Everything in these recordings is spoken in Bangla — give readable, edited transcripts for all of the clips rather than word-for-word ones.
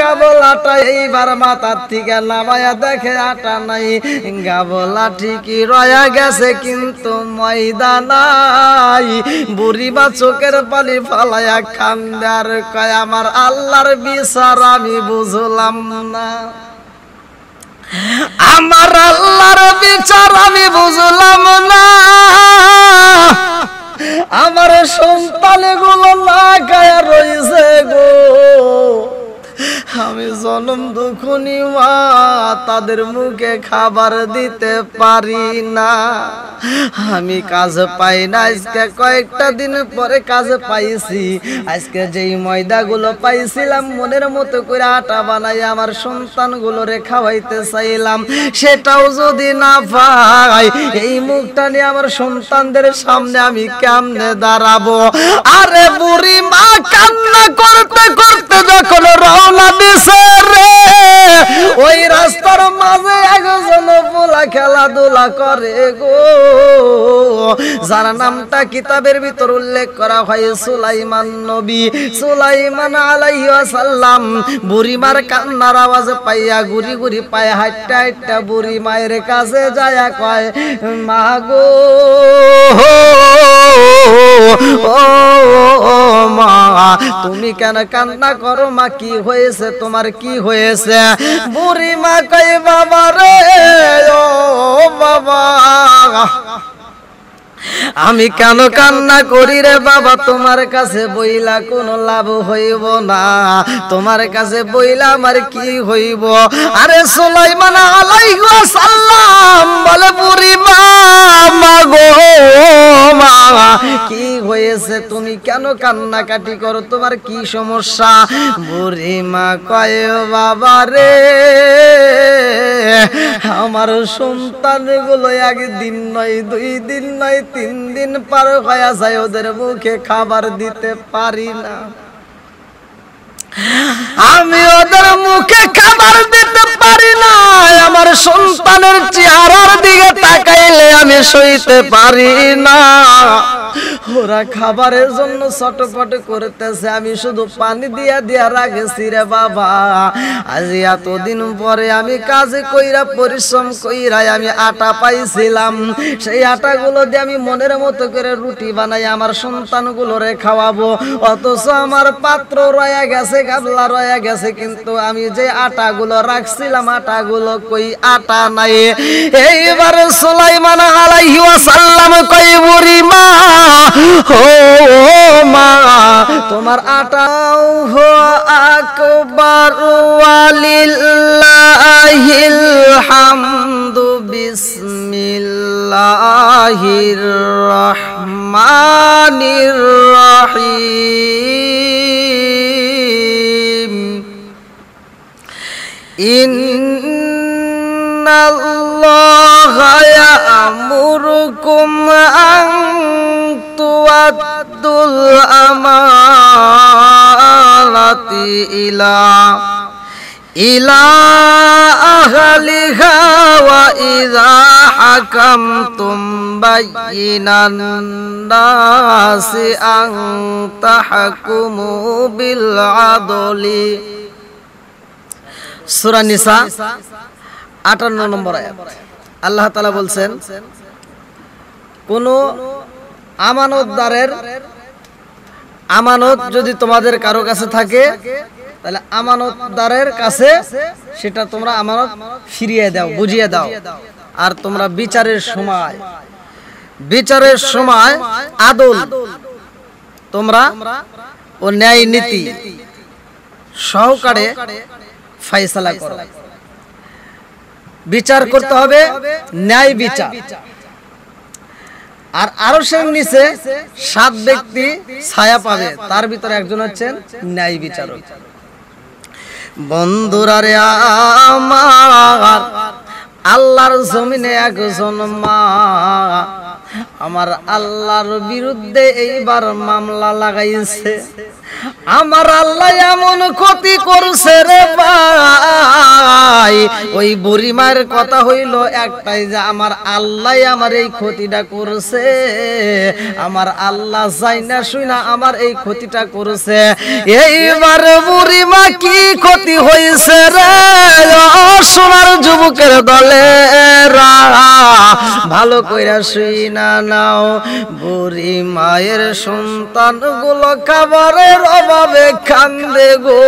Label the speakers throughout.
Speaker 1: গাবল আটা এইবার মাথার থেকে নামায়া দেখে আটা নাই, গাবলা ঠিকই রয়া গেছে কিন্তু ময়দা নাই। বুড়িমা চোখের পানি ফালায়া কান্দে আর কয় আমার আল্লাহর বিচার আমি বুঝলাম না, আমার আল্লাহর বিচার আমি বুঝলাম না। আমার সন্তানগুলো না গায়া রইছে গো, আমি জনম দুঃখনি মা তাদের মুখে খাবার দিতে পারি না। আমি কাজ পাই না, আজকে কয়েকটা দিন পরে কাজ পাইছি। আজকে যেই ময়দাগুলো পাইছিলাম মনের মতো করে আটা বানাই আমার সন্তানগুলোরে খাওয়াইতে চাইলাম, সেটাও যদি না পাই এই মুখটা নিয়ে আমার সন্তানদের সামনে আমি কেমনে দাঁড়াবো? আরে বুড়ি মা কান্না করতে করতে যখন রওনা দিছে রে, ওই রাস্তার মাঝে একজন পোলা খেলাধুলা করে গো, যার নামটা কিতাবের ভিতর উল্লেখ করা হয় সুলাইমান নবী। সুলাইমান আলাইহিস সালাম বুড়িমার কান্নার আওয়াজ পাইয়া গুরি গুরি পায়ে হাঁটতে হাঁটতে বুড়ি মায়ের কাছে যায়া কয় মা গো ও মা তুমি কেন কান্না করো মা, কি হয়েছে তোমার, কি হয়েছে? বুড়ি মা কয় বাবা রে ও বাবা আমি কেন কান্না করি রে বাবা, তোমার কাছে বইলা কোনো লাভ হইব না, তোমার কাছে বইলা আমার কি হইব? আরে সুলাইমান আলাইহিস সালাম বলে বুড়ি মা গো মা কি হয়েছে, তুমি কেন কান্নাকাটি করো, তোমার কি সমস্যা? বুড়ি মা কয় বাবা রে আমার সন্তানগুলো একদিন নয়, 2 দিন নয়, 3 দিন পার হয়ে যায়, ওদের মুখে খাবার দিতে পারি না, আমি ওদের মুখে খাবার দিতে পারি না। আমার সন্তানের চেহারার দিকে তাকাইলে আমি সইতে পারি না, ওরা খাবারের জন্য ছটফট করতেছে, আমি শুধু পানি দিয়া দিয়া রাখছি রে বাবা। আজ এতদিন পরে আমি কাজে কইরা পরিশ্রম কইরা আমি আটা পাইছিলাম, সেই আটাগুলো দিয়ে আমি মনের মতো করে রুটি বানাই আমার সন্তানগুলোরে খাওয়াবো, অথচ আমার পাত্র রয়ে গেছে, গাবলা রয়ে গেছে, কিন্তু আমি যে আটাগুলো রাখছিলাম আটাগুলো কই আটা নাই। এইবার সুলাইমান আলাইহিস সালাম কই বুড়ি মা ও মা তোমার আটাও হো আকবার ওয়ালিল্লাহিল হামদু বিসমিল্লাহির রহমানির রহিম ইন্নাল্লাহা ইয়া'মুরুকুম আন তু'আদ্দুল আমানাতি ইলা আহলিহা ওয়া ইযা হাকামতুম বাইনান নাসি আন তাহকুমু বিল আদলি। সূরা নিসা 58 নম্বর আয়াত। আল্লাহ তাআলা বলছেন কোন আমানতদারের আমানত যদি তোমাদের কারো কাছে থাকে তাহলে আমানতদারের কাছে সেটা তোমরা আমানত ফিরিয়ে দাও, বুঝিয়ে দাও। আর তোমরা বিচারের সময় আদল তোমরা ও ন্যায় নীতি সহকারে ফয়সালা করো। বিচার করতে হবে ন্যায় বিচার। আর আরশের নিচে 7 ব্যক্তি ছায়া পাবে, তার ভিতরে একজন হচ্ছেন ন্যায় বিচারক। বন্ধুরা রে আমার আল্লাহর জমিনে একজন মা আমার আল্লাহর বিরুদ্ধে এইবার মামলা লাগাইছে। আমার আল্লাহ এমন ক্ষতি করছে রে ভাই, ওই বুড়িমার কথা হইল একটাই যে আমার আল্লাহ আমার এই ক্ষতিটা করছে, আমার আল্লাহ চাই না শুই না আমার এই ক্ষতিটা করছে। এইবার বুড়িমা কি ক্ষতি হয়েছে রে সোনার যুবকের দলে ভালো কইরা শুই না নাও। বুড়ি মায়ের সন্তান গুলো খাবারের অভাবে কান্দে গো।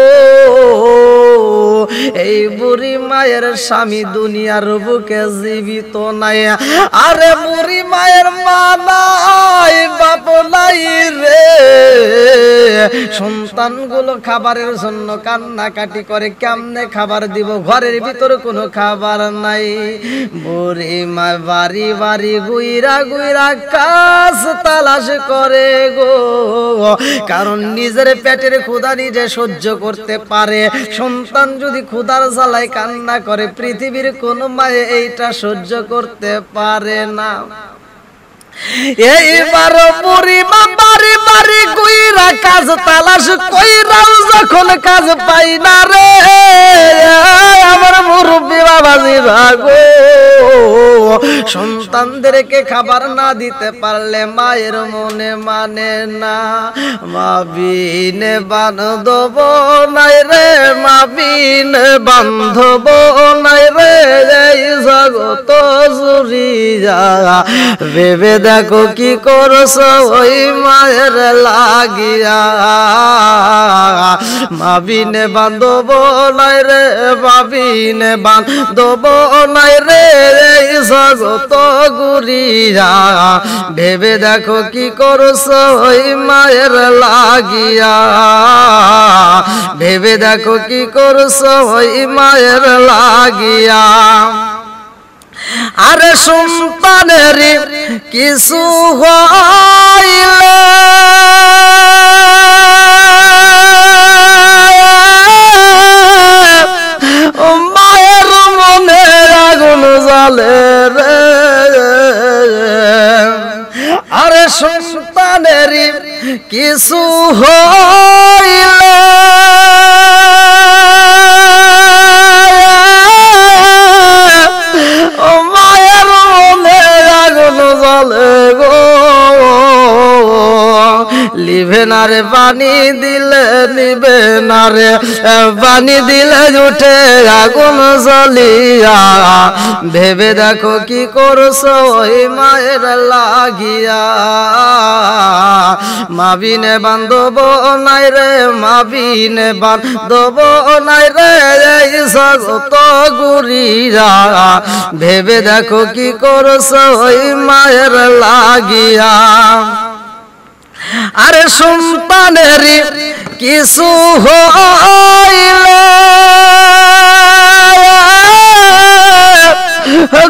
Speaker 1: এই বুড়ি মায়ের স্বামী দুনিয়ার বুকে জীবিত নাই। আরে বুড়ি মায়ের মা নাই বাপ নাই রে, সন্তান গুলো খাবারের জন্য কান্নাকাটি করে, কেমনে খাবার দিব, ঘরের ভিতরে কোনো খাবার নাই। বুড়ি মা বাড়ি বাড়ি গুইরা গুইরা কাজ তালাশ করে গো, কারণ নিজের পেটের ক্ষুধা নিজে সহ্য করতে পারে। সন্তান যদি ক্ষুধার জ্বালায় কান্না করে, পৃথিবীর কোন মায়ে এইটা সহ্য করতে পারে না। এইবার বুড়ি মা বাড়ি বাড়ি গুইরা কাজ তালাশ কইরাও যখন কাজ পাই না রে, আমার মুরব্বি বাবাজি ভাগো, সন্তানদেরকে খাবার না দিতে পারলে মায়ের মনে মানে না। মা বিনে বান্ধব নাই রে, মা বিনে বান্ধব নাই রে, এই জগত জুড়িয়া ভেবে দেখো কি করছো ওই মায়ের লাগিয়া। মা বিনে বান্ধব নাই রে, মা বিনে বান্ধব নাই রে, এই জগত ঘুরিয়া ভেবে দেখো কি করছো ওই মায়ের লাগিয়া। ভেবে দেখো কি করছো ওই মায়ের লাগিয়া। আরে সন্তানের কিছু হইলে মায়ের মনে আগুন জ্বলে রে। আরে সন্তানের কিছু হইলে মায়ের মনে আগুন জ্বলে গো। লিভে না রে পানি দিলে নিবে না রে, পানি দিলে উঠে আগুন জ্বলিয়া। ভেবে দেখো কি করছো ওই মায়ের লাগিয়া। মা বিনে বান্ধব নাই রে, মা বিনে বান্ধব নাই রে, এই জগত ঘুরিয়া ভেবে দেখো কি করছো ওই মায়ের লাগিয়া। আরে সন্তানের কিছু হইলে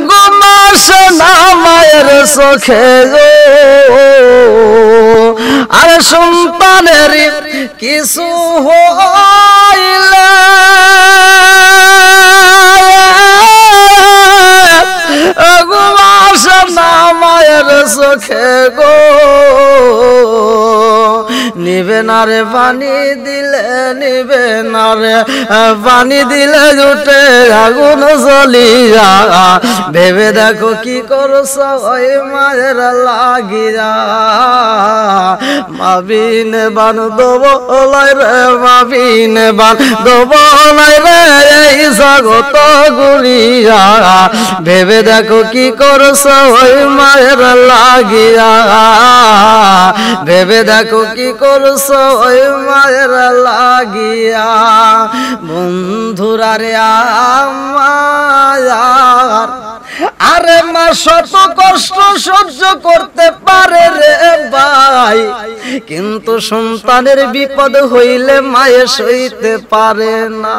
Speaker 1: ঘুমাসে না মায়ের চোখে গো। আরে সন্তানের কিছু হইলে ঘুমাসে না মায়ের চোখে গো। নিবে না রে পানি দিলে নিবে না রে, পানি দিলে উঠে আগুন জ্বলিয়া। ভেবে দেখো কি করছো ওই মায়ের লাগিয়া। মা বিনে বান্ধব নাই রে, মা বিনে বান্ধব নাই রে, এই জগত ঘুরিয়া ভেবে দেখো কি করছো ওই মায়ের লাগিয়া। ভেবে দেখো কি করছো ওই মায়ের লাগিয়া। বন্ধুরা রে আমার, আরে মা শত কষ্ট সহ্য করতে পারে রে ভাই, কিন্তু সন্তানের বিপদ হইলে মায়ে সইতে পারে না।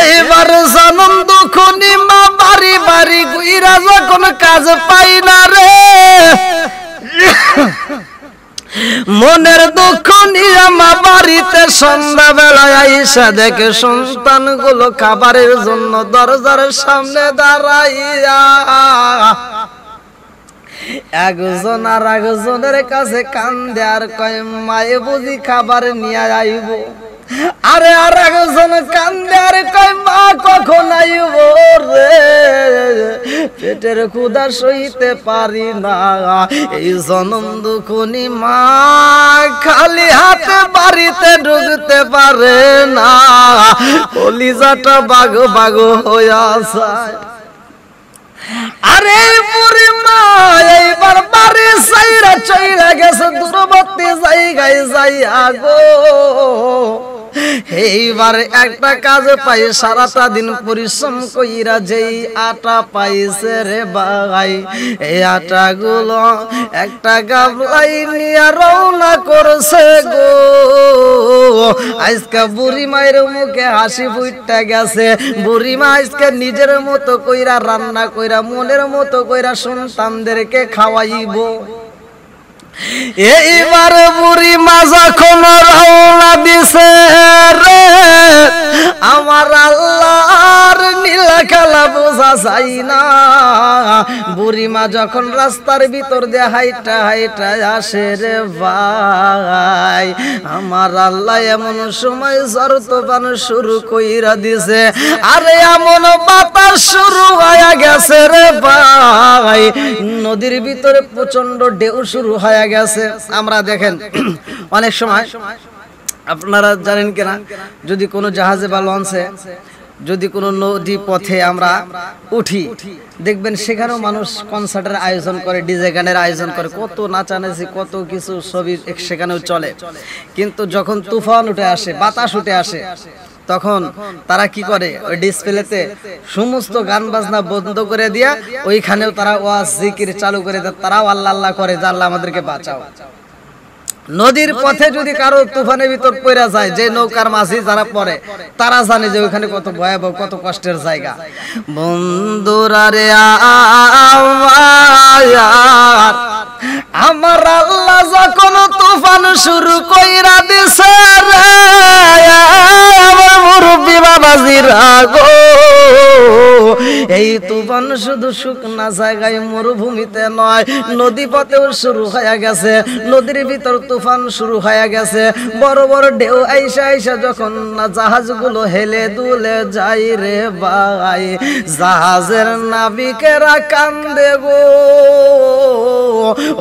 Speaker 1: এইবার জনম দুঃখনি মা বাড়ি বাড়ি গুইরা যখন কাজ পাই না রে, মনের দুঃখ নিয়ে মা বাড়িতে সন্ধ্যা বেলায় আইসা দেখে সন্তান গুলো খাবারের জন্য দরজার সামনে দাঁড়াইয়া। একজন আর একজনের কাছে কান্দে আর কয় মায়ে বুঝি খাবার নিয়ে আইব। আরে আর একজন কান্দে আর কয় মা কখন আইব রে, পেটের ক্ষুধা সইতে পারি না। এই জনম দুখনি মা খালি হাতে বাড়িতে ঢুকতে পারে না, কলিজাটা বাগো বাগো হইয়া যায়। আরে বুড়ি মা এইবার বাড়ি সাইরা চইলা গেছে দূরবর্তী জায়গায় যাইয়া গো। এইবার একটা কাজ পাই, সারাটা দিন পরিশ্রম কইরা যেই আটা পাইছে রে ভাই, এই আটা গুলো একটা গাবলাই নিয়ে রওনা করছে গো। আজকে বুড়ি মায়ের মুখে হাসি ফুটটা গেছে। বুড়ি মা আজকে নিজের মতো কইরা রান্না কইরা মনের মতো কইরা সন্তানদেরকে খাওয়াইব। এইবার বুড়ি মা যখন রওনা দিছে রে, আমার আল্লাহর নীলা খেলা বোঝা যায় না। বুড়ি মা যখন রাস্তার ভিতর দিয়ে হাইটা হাইটা আসে রে ভাই, আমার আল্লাহ এমন সময় ঝড় তুফান শুরু কইরা দিছে। আরে এমন বাতাস শুরু হয়ে গেছে রে ভাই, নদীর ভিতরে প্রচন্ড ঢেউ শুরু হয়ে গেছে। আমরা দেখেন অনেক সময় আপনারা জানেন কিনা, যদি কোনো জাহাজে বা লঞ্চে যদি কোনো নদী পথে আমরা উঠি, দেখবেন সেখানেও মানুষ কনসার্টের আয়োজন করে, ডিজে গানের আয়োজন করে, কত নাচানাচি কত কিছু ছবি সেখানেও চলে। কিন্তু যখন তুফান উঠে আসে, বাতাস উঠে আসে, তখন তারা কি করে, ওই ডিসপ্লেতে সমস্ত গান বাজনা বন্ধ করে দিয়া ওইখানেও তারা ওয়াজ জিকির চালু করে দেয়। তারাও আল্লাহ আল্লাহ করে যে আল্লাহ আমাদেরকে বাঁচাও। নদীর পথে যদি কারো তুফানের ভিতর পড়া যায়, যে নৌকার মাঝি যারা পড়ে তারা জানে যে ওইখানে কত ভয়াবহ কত কষ্টের জায়গা। বন্ধুরা রে আমার আল্লাহ যখন তুফান শুরু কইরা দিছে রে, আমার মুরব্বি বাবাজিরা গো, এই তুফান শুধু শুকনা জায়গায় মরুভূমিতে নয়, নদী পথেও শুরু হয়ে গেছে। নদীর ভিতর তুফান শুরু হয়ে গেছে। বড় বড় ঢেউ আইসা আইসা যখন জাহাজগুলো হেলে দুলে যাই রে ভাই, জাহাজের নাবিকেরা কান্দে গো।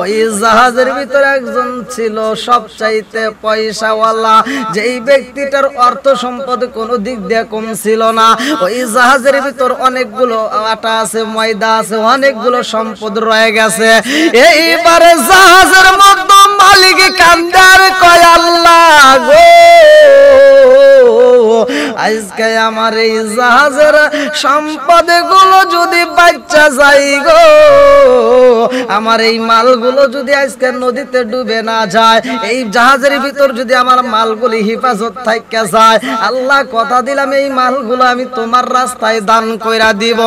Speaker 1: ওই জাহাজের ভিতর একজন ছিল সবচাইতে পয়সাওয়ালা, যেই ব্যক্তিটার অর্থ সম্পদ কোনো দিক দিয়ে কম ছিল না। ওই জাহাজের ভিতর অনেকগুলো আটা আছে, ময়দা আছে, অনেকগুলো সম্পদ রয়ে গেছে। এইবারে জাহাজের মধ্যে মালিক কান্দার কয় আল্লাহ গো, আজকে আমার এই জাহাজের সম্পদ গুলো যদি বাচ্চা যাই গো, আমার এই মালগুলো যদি আজকে নদীতে ডুবে না যায়, এই জাহাজের ভিতর যদি আমার মালগুলি হেফাজত থাইকা যায়, আল্লাহ কথা দিলাম এই মালগুলো আমি তোমার রাস্তায় দান কইরা দিব।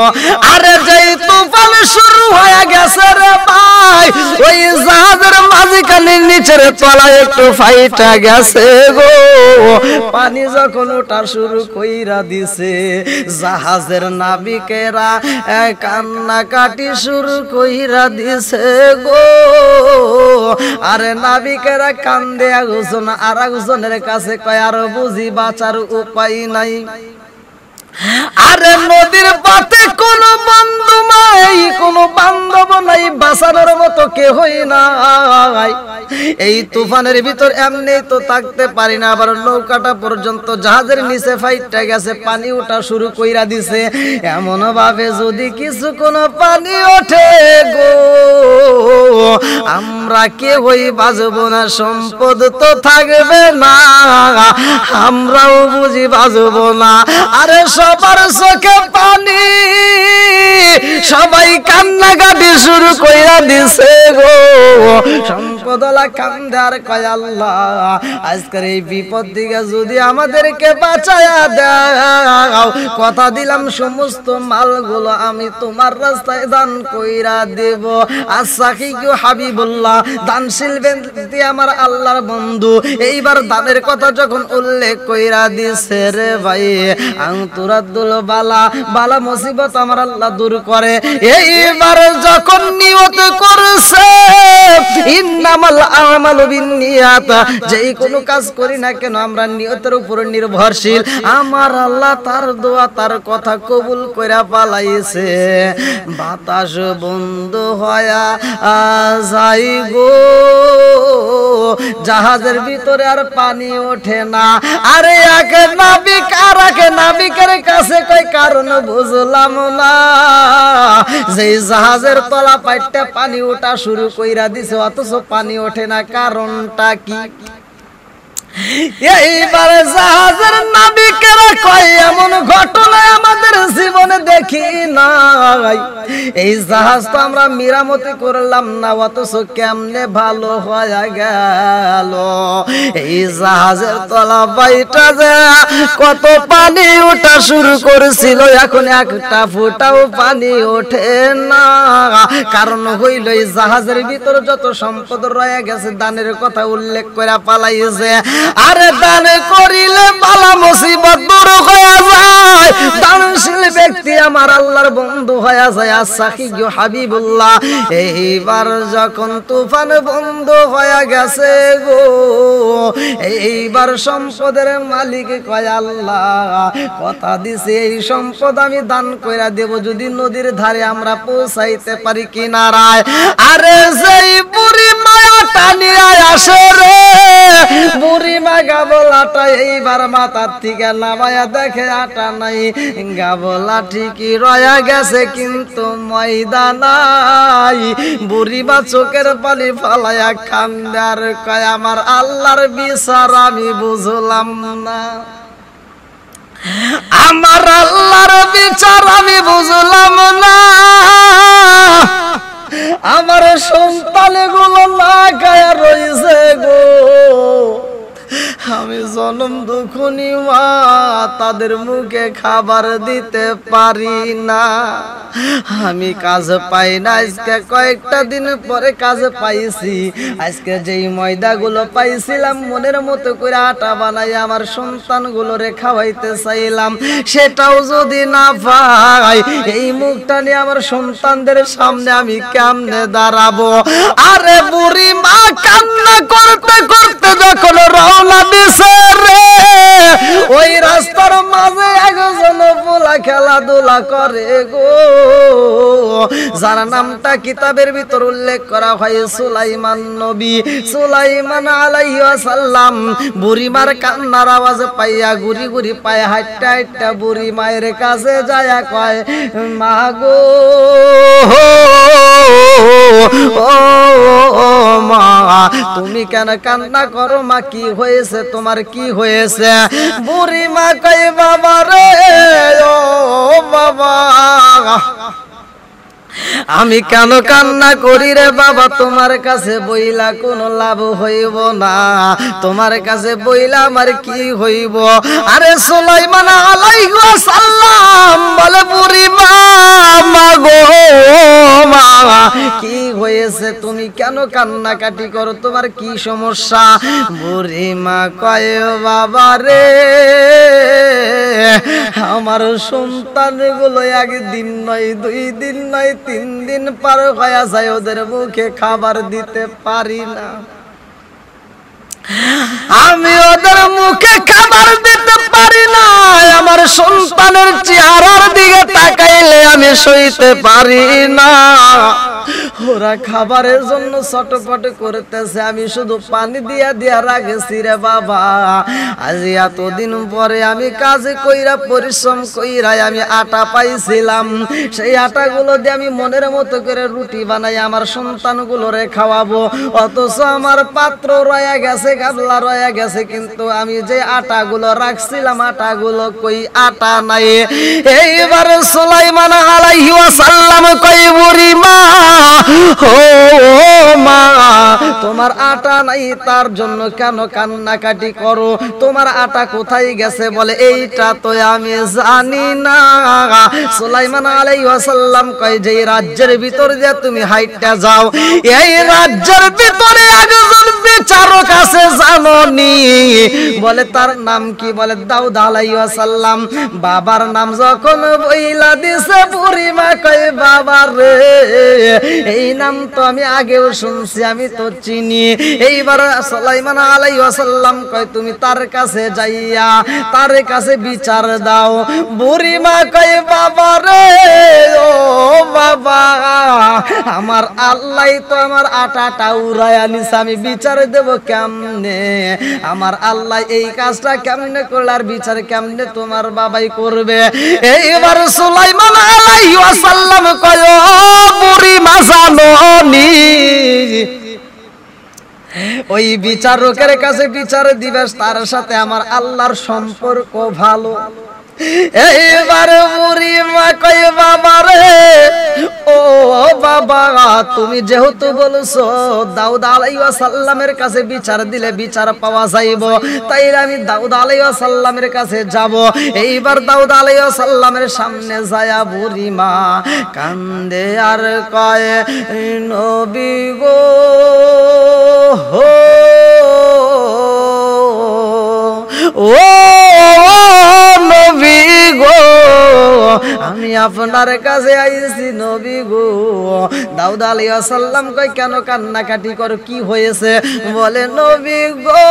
Speaker 1: আরে যেই তুফান শুরু হয়ে গেছে রে ভাই, ওই জাহাজের মাঝখানের নিচের তলায় একটু ফাইটা গেছে গো। পানি যখন ওঠা শুরু কইরা দিছে, জাহাজের নাবিকেরা কান্নাকাটি শুরু কইরা দিছে গো। আরে নাবিকেরা কান্দে, একজন আর একজনের কাছে কয় আর বুঝি বাঁচার উপায় নাই। আরে নদীর পথে কোনো বন্ধু নাই, কোনো বান্ধব নাই, বাঁচানোর মতো কেহই নাই। এই তুফানের ভিতর এমনি তো থাকতে পারি না, আবার নৌকাটা পর্যন্ত জাহাজের নিচে ফাইটটা গেছে, পানি ওঠা শুরু কইরা দিছে। এমন ভাবে যদি কিছু কোনো পানি ওঠে গো, আমরা কেহই বাঁচবো না, সম্পদ তো থাকবে না, আমরাও বুঝি বাঁচবো না। আরে সবার চোখে পানি, সবাই কান্নাকাটি শুরু কইরা দিছে গো। বিপদলা কান্দে আর কয় আল্লাহ আজকের এই বিপদ থেকে যদি আমাদেরকে বাঁচায়া দাও কথা দিলাম সমস্ত মালগুলো আমি তোমার রাস্তায় দান কইরা দেব। আসাকি হাবিবুল্লাহ দানশীল ব্যক্তি আমার আল্লাহর বন্ধু এইবার দানের কথা যখন উল্লেখ কইরা দিছে রে ভাই আনতুরাদুল বালা বালা মুসিবত আমার আল্লাহ দূর করে। এইবার যখন নিয়ত করছে ইন্নামাল আমালু বিন্নিয়াত যেই কোনো কাজ করি না কেন আমরা নিয়তের উপর নির্ভরশীল আমার আল্লাহ তার দোয়া তার কথা কবুল কইরা পালাইছে। বাতাস বন্ধ হয়া যাই গো জাহাজের ভিতরে আর পানি ওঠে না। আরে এক নাবিক আর এক নাবিকের কাছে কই কারণ বুঝলাম না যেই জাহাজের তলা পাইটা পানি ওঠা শুরু কইরা দিছে অথচ পানি ওঠে না কারণটা কি? এইবারে জাহাজের নাবিকেরা কয় এমন ঘটনা আমাদের জীবনে দেখি নাই। এই জাহাজ তো আমরা মেরামতি করলাম না অথচ কেমনে ভালো হয়ে গেল। এই জাহাজের তলা বাইটা যে কত পানি ওঠা শুরু করেছিল এখন একটা ফোঁটাও পানি ওঠে না। কারণ হইল এই জাহাজের ভিতর যত সম্পদ রয়ে গেছে দানের কথা উল্লেখ করে পালাইছে। আরে দান করিলে বালা মুসিবত দূর হয়ে যায় দানশীল ব্যক্তি আমার আল্লাহর বন্ধু হয়ে যায়। আসাকি হাবিবুল্লাহ এইবার যখন তুফান বন্ধ হয়ে গেছে গো এইবার সম্পদের মালিক কয় আল্লাহ কথা দিছে এই সম্পদ আমি দান কইরা দেব যদি নদীর ধারে আমরা পৌঁছাইতে পারি কিনারায়। আরে যেই বুড়ি মায়াটা নিয়ে আসে রে বুড়ি মা গাবলাটা এইবার মাথার থেকে নামায়া দেখে আটা নাই গাবলা ঠিকই রয়া গেছে কিন্তু ময়দা নাই। বুড়ি মা চোখের পানি ফালায়া কান্দার কয় আমার আল্লাহর বিচার আমি বুঝলাম না আমার আল্লাহর বিচার আমি বুঝলাম না। আমার সন্তানগুলো না গায়ে রইছে গো আমি জনম দুঃখনি মা তাদের মুখে খাবার দিতে পারি না। আমি কাজ পাই না আজকে কয়েকটা দিন পরে কাজ পাইছি। আজকে যেই ময়দাগুলো পাইছিলাম মনের মতো করে আটা বানাই আমার সন্তানগুলোরে খাওয়াইতে চাইলাম সেটাও যদি না পাই এই মুখটা নিয়ে আমার সন্তানদের সামনে আমি কেমনে দাঁড়াবো। আরে বুড়ি মা কান্না করতে করতে যখন রওনা দিছে রে ওই রাস্তার মাঝে একজন পোলা খেলাধুলা করে গো যার নামটা কিতাবের ভিতর উল্লেখ করা হয় সুলাইমান নবী সুলাইমান আলাইহিস সালাম। বুড়িমার কান্নার আওয়াজ পাইয়া ঘুরি ঘুরি পায়ে হাঁটতে হাঁটতে বুড়ি মায়ের কাছে যায় কয় মা গো ও মা তুমি কেন কান্না করো মা কি হয়েছে তোমার কি হয়েছে? বুড়ি মা কয় বাবা রে ও বাবা আমি কেন কান্না করি রে বাবা তোমার কাছে বইলা কোনো লাভ হইব না তোমার কাছে বইলা আমার কি হইব? আরে সুলাইমান আলাইহিস সালাম বলে বুড়ি মা গো মা কি হয়েছে তুমি কেন কান্নাকাটি করো তোমার কি সমস্যা? বুড়ি মা কয় বাবা রে আমার সন্তানগুলো একদিন নয় দুই দিন নয় 3 দিন পার হয়ে যায় ওদের মুখে খাবার দিতে পারি না আমি ওদের মুখে খাবার দিতে পারি না। আমার সন্তানের চেহারার দিকে তাকাইলে আমি সইতে পারি না। ওরা খাবারের জন্য ছটফট করতেছে আমি শুধু পানি দিয়া দিয়া রাখেছি রে বাবা। আজ এতদিন পরে আমি কাজ কইরা পরিশ্রম কইরা আমি আটা পাইছিলাম সেই আটাগুলো দিয়ে আমি মনের মতো করে রুটি বানাই আমার সন্তানগুলোরে খাওয়াবো অথচ আমার পাত্র রয়ে গেছে গাবলা রয়ে গেছে কিন্তু আমি যে আটাগুলো রাখছিলাম আটাগুলো কই আটা নাই। এইবার সুলাইমান আলাইহিস সালাম কই বুড়ি মা ও মা তোমার আটা নাই তার জন্য কেন কান্নাকাটি করো, তোমার আটা কোথায় গেছে? বলে এইটা তো আমি জানি না। সুলাইমান আলাইহিস সালাম কয় যে রাজ্যের ভিতর দিয়ে তুমি হাইটা যাও, এই রাজ্যের ভিতরে একজন বিচারক আছে জানোনি? বলে তার নাম কি? বলে দাউদ আলাইহিস সালাম। বাবার নাম যখন বইলা দিছে বুড়িমা কয় বাবা রে এই নাম তো আমি আগেও শুনছি, আমি তো চিনি। এইবার সুলাইমান আলাইহিস সালাম কয় তুমি তার কাছে যাইয়া তার কাছে বিচার দাও। বুড়িমা কয় বাবা রে ও বাবা আমার আল্লাহ তো আমার আটাটা উড়াইয়া নিছে, আমি বিচার দেব কেমনে? আমার আল্লাহ এই কাজটা কেমনে করল আর বিচার কেমনে তোমার বাবাই করবে? এইবার সুলাইমান আলাইহিস সালাম কয় ও বুড়িমা জানোনি ওই বিচারকের কাছে বিচার দিবে তার সাথে আমার আল্লাহর সম্পর্ক ভালো। এইবার বুড়িমা কয় বাবা রে ও বাবা তুমি যেহেতু বলছো দাউদ আলাইহিস সালামের কাছে বিচার দিলে বিচার পাওয়া যাইব, তাই আমি দাউদ আলাইহিস সালামের কাছে যাব। এইবার দাউদ আলাইহিস সালামের সামনে যায়া বুড়িমা কান্দে আর কয় নবী গো ও নবী গো আমি আপনার কাছে আইছি নবী গো। দাউদ আলাইহিস সালাম কয় কেন কান্নাকাটি করো, কি হয়েছে? বলে নবী গো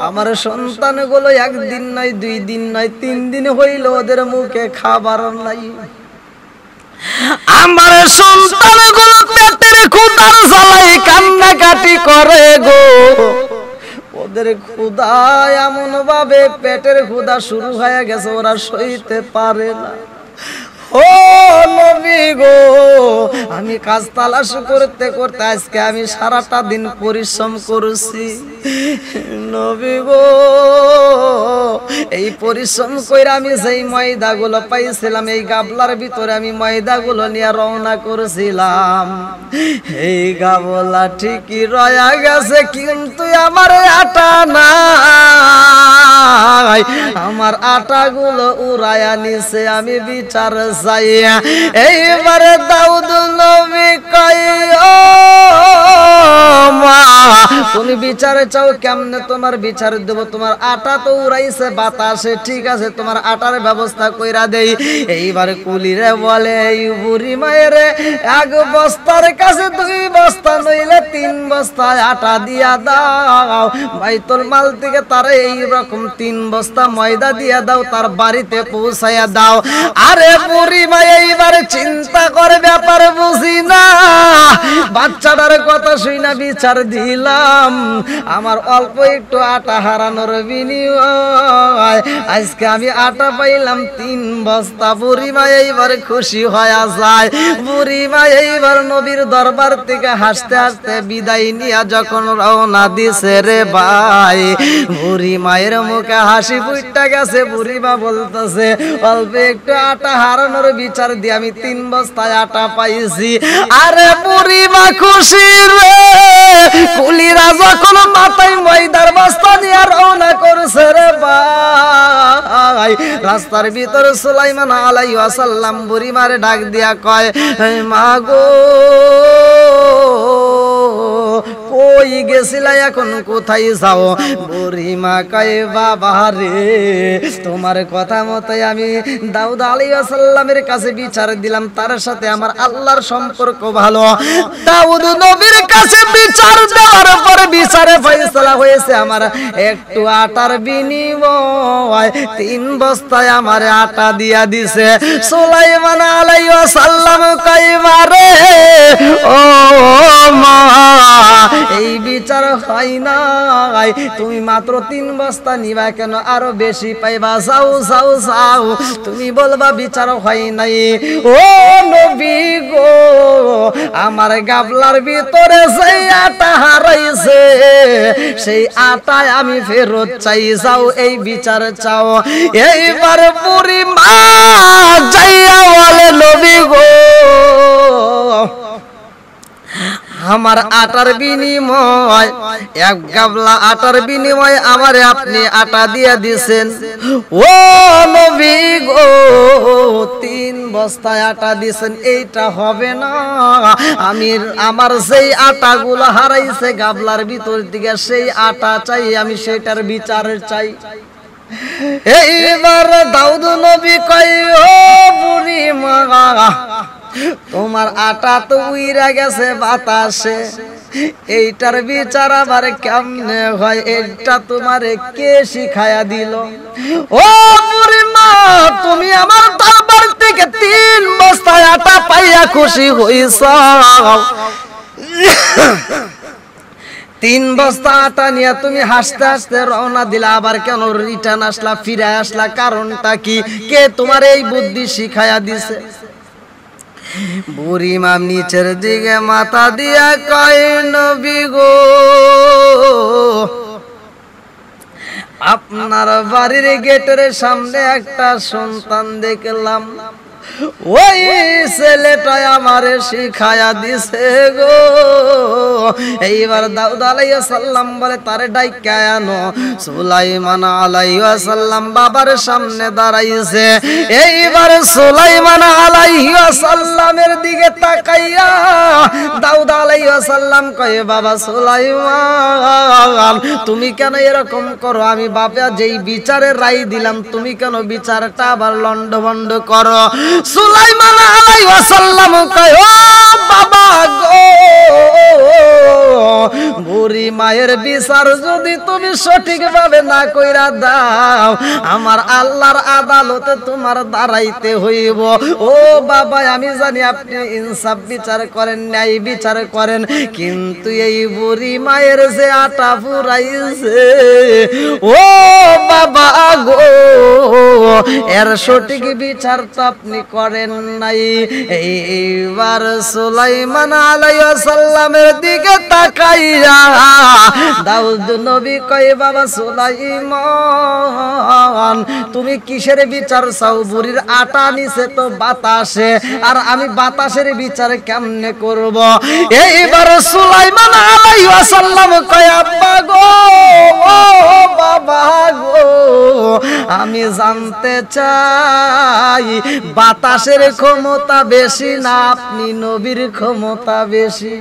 Speaker 1: আমার সন্তানগুলো একদিন নয় দুই দিন নয় 3 দিন হইল ওদের মুখে খাবার নাই, আমার সন্তানগুলো পেটের ক্ষুধার জ্বালায় কান্নাকাটি করে গো। ওদের ক্ষুধা এমন ভাবে পেটের ক্ষুধা শুরু হয়ে গেছে ওরা সইতে পারে না। ও নবী গো আমি কাজ তালাশ করতে করতে আজকে আমি সারাটা দিন পরিশ্রম করেছি নবী গো। এই পরিশ্রম করে আমি যেই ময়দাগুলো পাইছিলাম এই গাবলার ভিতরে আমি ময়দাগুলো নিয়ে রওনা করেছিলাম, এই গাবলা ঠিকই রয়া গেছে কিন্তু আমার আটা নাই, আমার আটাগুলো উড়াইয়া নিছে, আমি বিচার চাই। এইবারে দাউদ নবী কয় ও মা তুমি বিচার চাও কেমনে তোমার বিচার দেব? তোমার আটা তো উড়াইছে বাতাসে, ঠিক আছে তোমার আটার ব্যবস্থা কইরা দেই। এইবার কুলিরে বলে এই বুড়ি মায়ের 1 বস্তার কাছে 2 বস্তা নইলে 3 বস্তা আটা দিয়া দাও, বাইতুল মাল থেকে তার এই রকম 3 বস্তা ময়দা দিয়া দাও, তার বাড়িতে পৌঁছায়া দাও। আরে বুড়ি মা এইবার চিন্তা করে ব্যাপার বুঝি না, বাচ্চাটার কথা শুই না বিচার দিলাম, আমার অল্প একটু আটা হারানোর বিনিময় আজকে আমি আটা পাইলাম 3 বস্তা। বুড়ি মা এইবার খুশি হয়ে যায়। বুড়ি মা এইবার নবীর দরবার থেকে হাসতে হাসতে বিদায় নিয়ে যখন রওনা দিছে রে ভাই, বুড়ি মায়ের মুখে হাসি ফুটে গেছে। বুড়ি মা বলতেছে অল্প একটু আটা হারানোর বিচার দিয়ে আমি 3 বস্তায় আটা পাইছি। আরে বুড়ি মা খুশি রে, কুলিরা যখন মাথায় ময়দার বস্তা নিয়ে রওনা করছে রে ভাই, রাস্তার ভিতরে সুলাইমান আলাইহিস সালাম বুড়ি মারে ডাক দিয়া কয় মা গো কই গেছিলা এখন কোথায় যাও? বুড়ি মা কয় বাবা রে তোমার কথা মতো আমি দাউদ আলাইহিস সালামের কাছে বিচার দিলাম, তার সাথে আমার আল্লাহর সম্পর্ক ভালো। দাউদ নবীর কাছে বিচার দেওয়ার পরে বিচারে ফয়সালা হয়েছে আমার একটু আটার বিনিময় 3 বস্তায় আমার আটা দিয়া দিছে। সুলাইমান আলাইহিস সালাম কয় মারে ও মা এই বিচার হয় নাই, তুমি মাত্র 3 বস্তা নিবা কেন? আরো বেশি পাইবা, যাও যাও যাও, তুমি বলবা বিচার হয় নাই। ও নবী গো আমার গাবলার ভিতরে সেই আটা হারাইছে, সেই আটায় আমি ফেরত চাই, যাও এই বিচার চাও। এইবার বুড়ি মা যাইয়া বলে নবী গো আমার আটার বিনিময়, এক গাবলা আটার বিনিময় আমারে আপনি আটা দিয়ে দিছেন। ও নবী গো, 3 বস্তা আটা দিছেন, এইটা হবে না। আমার সেই আটাগুলো হারাইছে গাবলার ভিতর থেকে, সেই আটা চাই আমি, সেটার বিচার চাই। এইবার দাউদ নবী কয়, ও বুড়ি মা, তোমার আটা তো উইরা গেছে বাতাসে, এইটার বিচার আবার কেমনে হয়? এইটা তোমারে কে শিখায়া দিল? ও বুড়ি মা, তুমি আমার দরবার থেকে 3 বস্তা আটা পাইয়া খুশি হইছ, 3 বস্তা আটা নিয়ে তুমি হাসতে হাসতে রওনা দিলা, আবার কেন রিটার্ন আসলা, ফিরে আসলা? কারণটা কি? কে তোমার এই বুদ্ধি শিখায়া দিছে? বুড়ি মা নিচের দিকে মাথা দিয়া কয়, নবী গো, আপনার বাড়ির গেটের সামনে একটা সন্তান দেখলাম, ওই ছেলেটা আমারে শিখায়া দিছে গো। এইবার দাউদ আলাইহিস সালাম বলে, তারে ডাইকা আনো। সুলাইমান আলাইহিস সালাম বাবার সামনে দাঁড়াইছে। এইবার সুলাইমান আলাইহিস সালামের দিকে তাকাইয়া দাউদ আলাইহিস সালাম কয়, বাবা সুলাইমান, তুমি কেন এরকম করো? আমি বাবা যেই বিচারের রায় দিলাম, তুমি কেন বিচারটা আবার লন্ডভন্ড করো? সুলাইমান আলাইহিস সালাম কয়, ও বাবা গো, বুড়ি মায়ের বিচার যদি তুমি সঠিকভাবে না কইরা দাও, আমার আল্লাহর আদালতে তোমার দাঁড়াইতে হইব। ও বাবা, আমি জানি আপনি ইনসাফ বিচার করেন, ন্যায় বিচার করেন, কিন্তু এই বুড়ি মায়ের যে আটা ফুরাইছে, ও বাবা গো, এর সঠিক বিচার তো আপনি করেন নাই। এইবার সুলাইমান আলাইহিস সালামের দিকে তাকাইয়া দাউদ নবী কয়, বাবা সুলাইমান, তুমি কিসের বিচার চাও? বুড়ির আটা নিছে তো বাতাসে, আর আমি বাতাসের বিচার কেমনে করব? এইবার সুলাইমান আলাইহিস সালাম কয়, আব্বা গো, ও বাবা গো, আমি জানতে চাই বাতাসের ক্ষমতা বেশি না আপনি নবীর ক্ষমতা বেশি?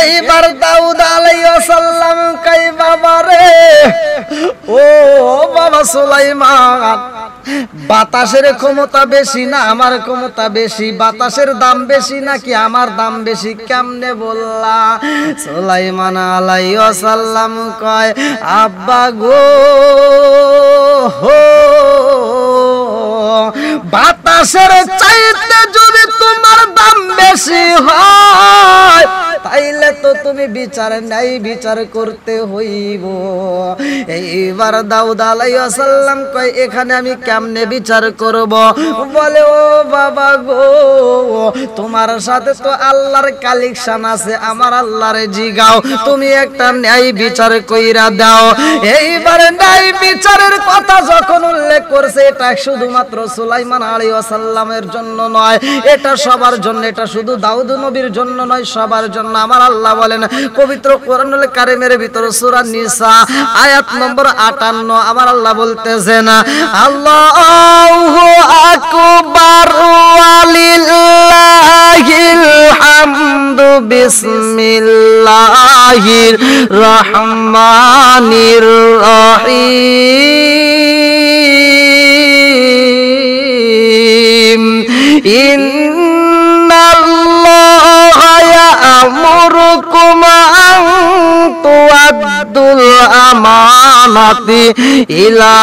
Speaker 1: এইবার দাউদ আলাইহিস সালাম কয়, বাবা রে, ও বাবা সুলাইমান, বাতাসের ক্ষমতা বেশি না আমার ক্ষমতা বেশি? বাতাসের দাম বেশি নাকি আমার দাম বেশি? কেমনে বললা? সুলাইমান আলাইহিস সালাম কয়, আব্বা গো, বাতাসের চাইতে যদি তোমার দাম বেশি হয়, তাইলে তো তুমি বিচার নাই, বিচার করতে হইব। এইবার দাউদ আলাইহিস সালাম কয়, এখানে আমি কেমনে বিচার করব? বলে, ও বাবা গো, তোমার সাথে তো আল্লাহর কালেকশন আছে, আমার আল্লাহরে জিগাও, তুমি একটা ন্যায় বিচার কইরা দাও। এইবার ন্যায় বিচারের কথা যখন উল্লেখ করছে, এটা শুধুমাত্র সুলাইমান আলাইহিস সালামের জন্য নয়, এটা সবার জন্য, এটা শুধু দাউদ নবীর জন্য নয়, সবার জন্য। আমার আল্লাহ বলেন পবিত্র কোরআনুল কারীমের ভিতরে সূরা নিসা আয়াত নম্বর 58, আমার আল্লাহ বলতেছেন, আল্লাহু আকবার ওয়ালিল্লাহিল হামদু বিসমিল্লাহির রহমানির রহিম। ইন্নাল্লাহা ইয়া'মুরুকুম আন তু'আদ্দুল আমানাতি ইলা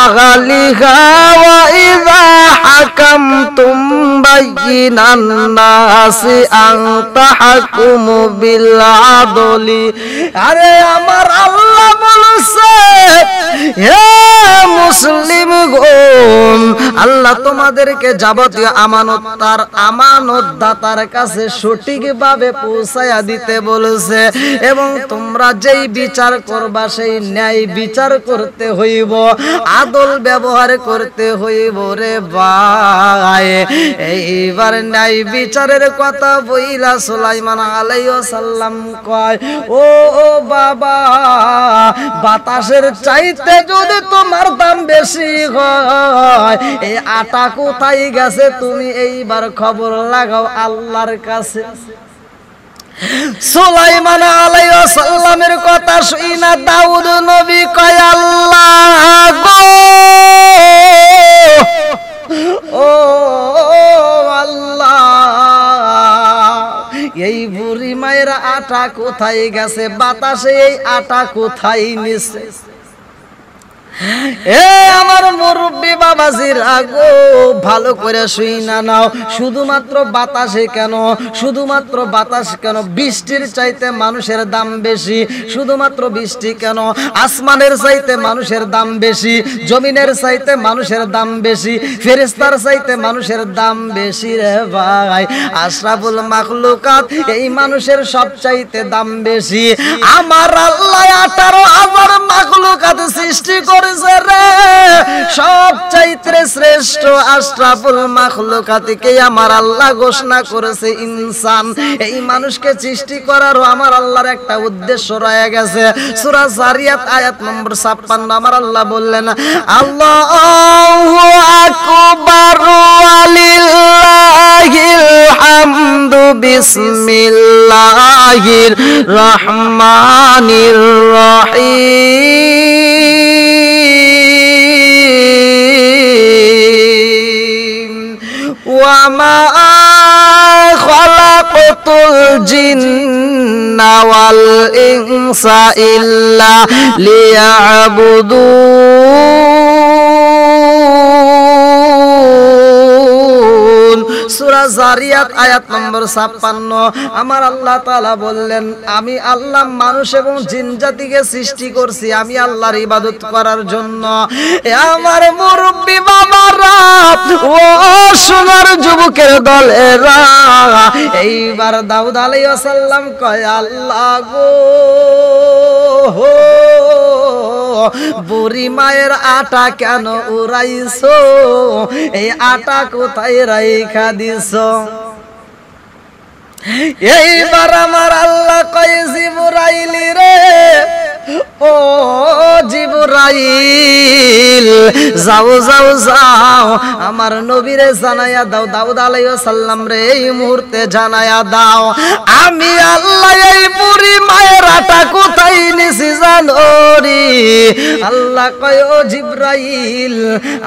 Speaker 1: আহলিহা ওয়া ইযা হাকামতুম বাইনান নাসি আন তাহকুমু বিল আদলি। আরে আমার আল্লাহ বলেন, বলছে, হে মুসলিমগণ, আল্লাহ তোমাদেরকে যাবতীয় আমানত তার আমানতদাতার কাছে সঠিকভাবে পৌঁছায়া দিতে বলেছে, এবং তোমরা যেই বিচার করবা সেই ন্যায় বিচার করতে হইব, আদল ব্যবহার করতে হইব রে ভাই। এইবার ন্যায় বিচারের কথা বইলা সুলাইমান আলাইহিস সালাম কয়, ও বাবা, বাতাসের চাইতে যদি তোমার দাম বেশি হয়, এই আটা কোথায় গেছে তুমি এইবার খবর লাগাও আল্লাহর কাছে। সুলাইমান আলাইহিস সালামের কথা শুইনা দাউদ নবী কয়, আল্লাহ গো, ও আল্লাহ, এই বুড়ি মায়ের আটা কোথায় গেছে, বাতাসে এই আটা কোথায় নিছে। এ আমার মুরব্বী বাবাজিরা গো, ভালো করে শুইনা নাও। শুধুমাত্র বাতাসে কেন, শুধুমাত্র বাতাস কেন, বৃষ্টির চাইতে মানুষের দাম বেশি। শুধুমাত্র বৃষ্টি কেন, আসমানের চাইতে মানুষের দাম বেশি, জমিনের চাইতে মানুষের দাম বেশি, ফেরেশতার চাইতে মানুষের দাম বেশি রে ভাই। আশরাফুল মাখলুকাত, এই মানুষের সব চাইতে দাম বেশি। আমার আল্লাহ 18,000 মাখলুকাত সৃষ্টি করে সব চাইতে শ্রেষ্ঠ আশরাফুল মাখলুকাতকে আমার আল্লাহ ঘোষণা করেছে ইনসান। এই মানুষকে সৃষ্টি করারও আমার আল্লাহর একটা উদ্দেশ্য রয়ে গেছে। সূরা যারিয়াত আয়াত নম্বর 56 আমার আল্লাহ বললেন, আল্লাহু আকবার ওয়ালিল্লাহিল হামদু বিসমিল্লাহির রহমানির রহিম, ওয়ামা খালাকতুল জিন্না ওয়াল ইনসা ইল্লা লিয়াবুদুন। সূরা যারিয়াত আয়াত নম্বর 56 আমার আল্লাহ তাআলা বললেন, আমি আল্লাহ মানুষ এবং জিন জাতিকে সৃষ্টি করছি আমি আল্লাহর ইবাদত করার জন্য। আমার মুরব্বি বাবারা, ও সোনার যুবকের দলেরা, এইবার দাউদ আলাইহিস সালাম কয়, আল্লাহ গো, বুড়ি মায়ের আটা কেন উড়াইছো, এই আটা কোথায় রাইখা দিছো? এইবার আমার আল্লাহ কয়, জিবরাইল রে, ও জিবরাইল, যাও যাও যাও, আমার নবীরে জানায়া দাও, দাউদ আলাইহিস সালাম রে এই মুহূর্তে জানায়া দাও, আমি আল্লাহ এই বুড়ি মায়ের আটা কোথায় নিছি জানো রে? আল্লাহ কয়, ও জিবরাইল,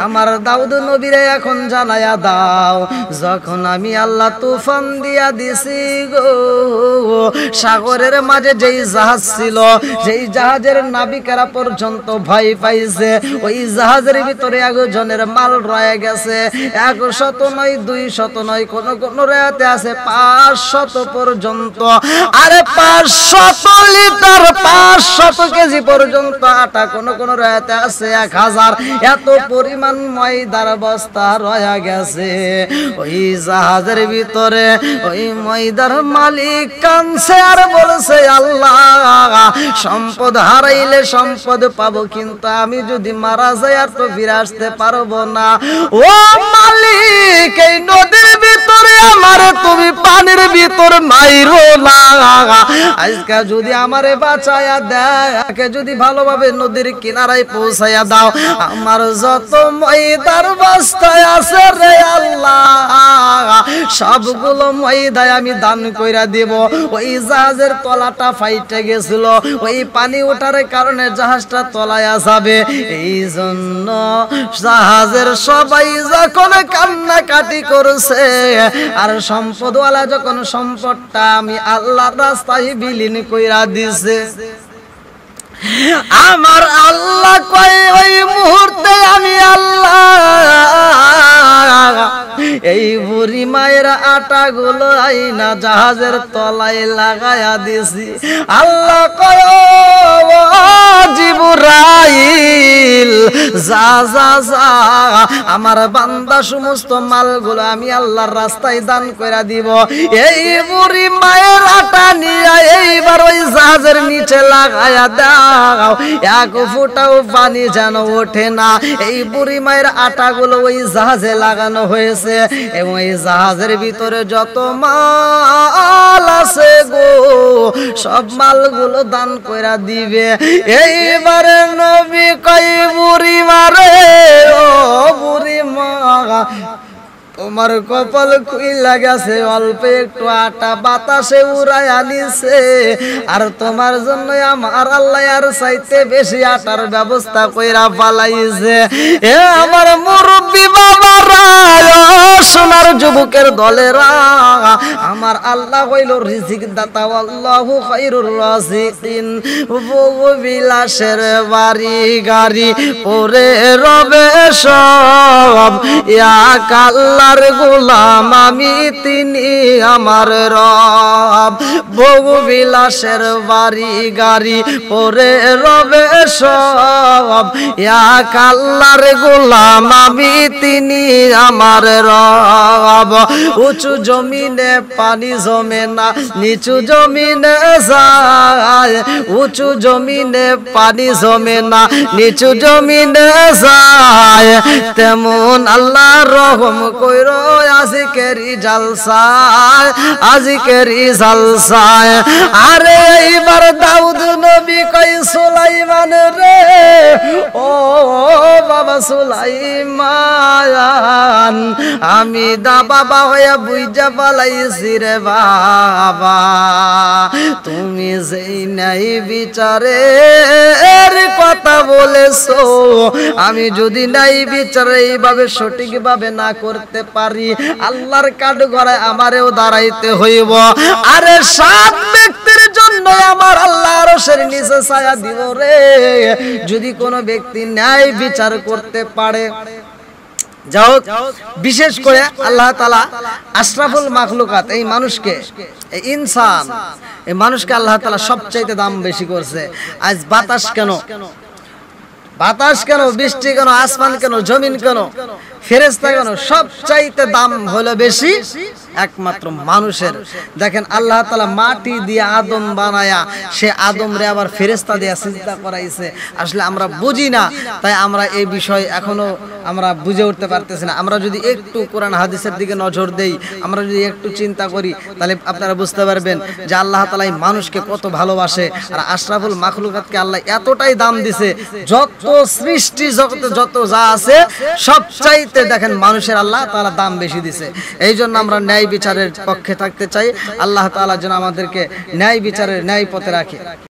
Speaker 1: আমার দাউদ নবীরে এখন জানায়া দাও, যখন আমি আল্লাহ তুফান দিয়া দিছি গো, সাগরের মাঝে যেই জাহাজ ছিল, যেই জাহাজের নাবিকেরা পর্যন্ত ভয় পাইছে, ওই জাহাজের ভিতরে একজনের মাল রয়ে গেছে, 100 নয় 200 নয়, কোন কোন রাতে আছে 500 পর্যন্ত। আরে 500 লিটার 500 কেজি পর্যন্ত আটা, কোন কোন রাতে আছে 1000। এত পরিমাণ ময়দার বস্তা রয়ে গেছে ওই জাহাজের ভিতরে। ওই ময়দার মালিক কাঁদছে আর বলছে, আল্লাহ, সম্পদ হারাইলে সম্পদ পাবো, কিন্তু আমি যদি মারা যাই আর তো ফিরে আসতে পারবো না। ও মালিক, এই নদীর ভিতরে আমার তুমি পানির ভিতর মাইরো না, আজকে যদি আমারে বাঁচায়া দেখে, যদি ভালোভাবে নদীর কিনারায় পৌঁছায়া দাও, আমার যত ময়দার বস্তায় আছে রে আল্লাহ, সবগুলো ময়দায় আমি দান কইরা দেব। ওই জাহাজের তলাটা ফাইটে গেছিল, ওই পানি ওঠার কারণে জাহাজটা তলায়া যাবে, এই জন্য জাহাজের সবাই যখন কান্নাকাটি করছে, আর সম্পদওয়ালা যখন সম্পদটা আমি আল্লাহর রাস্তায় বিলীন কইরা দিছে, আমার আল্লাহ কয়, ওই মুহূর্তে আমি আল্লাহ এই বুড়ি মায়ের আটা গুলো আইনা জাহাজের তলায় লাগায়া দিছি। আল্লাহ কয়, ও জিবরাইল, যা যা যা আমার বান্দা সমস্ত মালগুলো আমি আল্লাহর রাস্তায় দান করে দিব। এই বুড়ি মায়ের আটা নিয়ে এইবার ওই জাহাজের নিচে লাগায়া দাও, এক ফোঁটাও পানি যেন ওঠে না। এই বুড়ি মায়ের আটাগুলো ওই জাহাজে লাগানো হয়েছে এবং এই জাহাজের ভিতরে যত মাল আছে গো সব মালগুলো দান কইরা দিবে। এইবারে নবী কই বুড়ি মারে, ও বুড়ি মা তোমার কপাল খুইলা গেছে, অল্প একটু আটা বাতাসে উড়াই আনিছে, আর তোমার জন্য আমার আল্লাহ আর চাইতে বেশি আটার ব্যবস্থা কইরা পালাইছে। এ আমার মুরব্বি বাবারা, সোনার যুবকের দলেরা, আমার আল্লাহ হইল রিজিক দাতা, আল্লাহু খায়রুর রাজিকিন। বহু বিলাসের বাড়ি গাড়ি পরে রবে সব, এক আল্লাহর গোলাম আমি তিনি আমার রব। বহু বিলাসের বাড়ি গাড়ি পরে রবে সব, এক আল্লাহর গোলাম আমি তিনি আমার রব। উঁচু জমিনে পানি জমে না, নিচু জমিনে যায়, উঁচু জমিনে পানি জমে না, নিচু জমিনে যায়, তেমন আল্লাহ রহম কইরো আজকেরি জালসায়, আজকেরি জালসায়। আরে এইবার দাউদ নবী কই সুলাইমান রে, ও বাবা সুলাইমান, আমি দা বাবা হইয়া বুইজা পালাইছি রে বাবা, তুমি যেই নাই বিচারের কথা বলেছো, আমি যদি নাই বিচার এইভাবে সঠিক ভাবে না করতে পারি, আল্লাহর কাঠগড়ায় আমারেও দাঁড়াইতে হইব। আরে 7 ব্যক্তির জন্য আমার আল্লাহ আরশের নিচে ছায়া দিব রে, যদি কোনো ব্যক্তি ন্যায় বিচার করতে পারে। যাও, বিশেষ করে আল্লাহ তাআলা আশরাফুল মাখলুকাত এই মানুষকে, এই ইনসান, এই মানুষকে আল্লাহ তাআলা সবচাইতে দাম বেশি করছে। আজ বাতাস কেন, বাতাস কেন, বৃষ্টি কেন, আসমান কেন, জমিন কেন, ফেরেশতা কেন, সবচাইতে দাম হলো বেশি একমাত্র মানুষের। দেখেন আল্লাহ তাআলা মাটি দিয়ে আদম বানায়া সে আদম রে আবার ফেরেশতা দিয়ে সিজদা করাইছে। আসলে আমরা বুঝি না, তাই আমরা এই বিষয় এখনো আমরা বুঝে উঠতে পারতেছি না। আমরা যদি একটু কোরআন হাদিসের দিকে নজর দেই, আমরা যদি একটু চিন্তা করি, তাহলে আপনারা বুঝতে পারবেন যে আল্লাহ তাআলা এই মানুষকে কত ভালোবাসে। আর আশরাফুল মাখলুকাতকে আল্লাহ এতটাই দাম দিছে, যত সৃষ্টি জগতে যত যা আছে সবচাইতে দেখেন মানুষের আল্লাহ তাআলা দাম বেশি দিছে। এই জন্য আমরা ন্যায় বিচারের পক্ষে থাকতে চাই। আল্লাহ তাআলা যেন আমাদেরকে ন্যায় বিচারের ন্যায় পথে রাখে।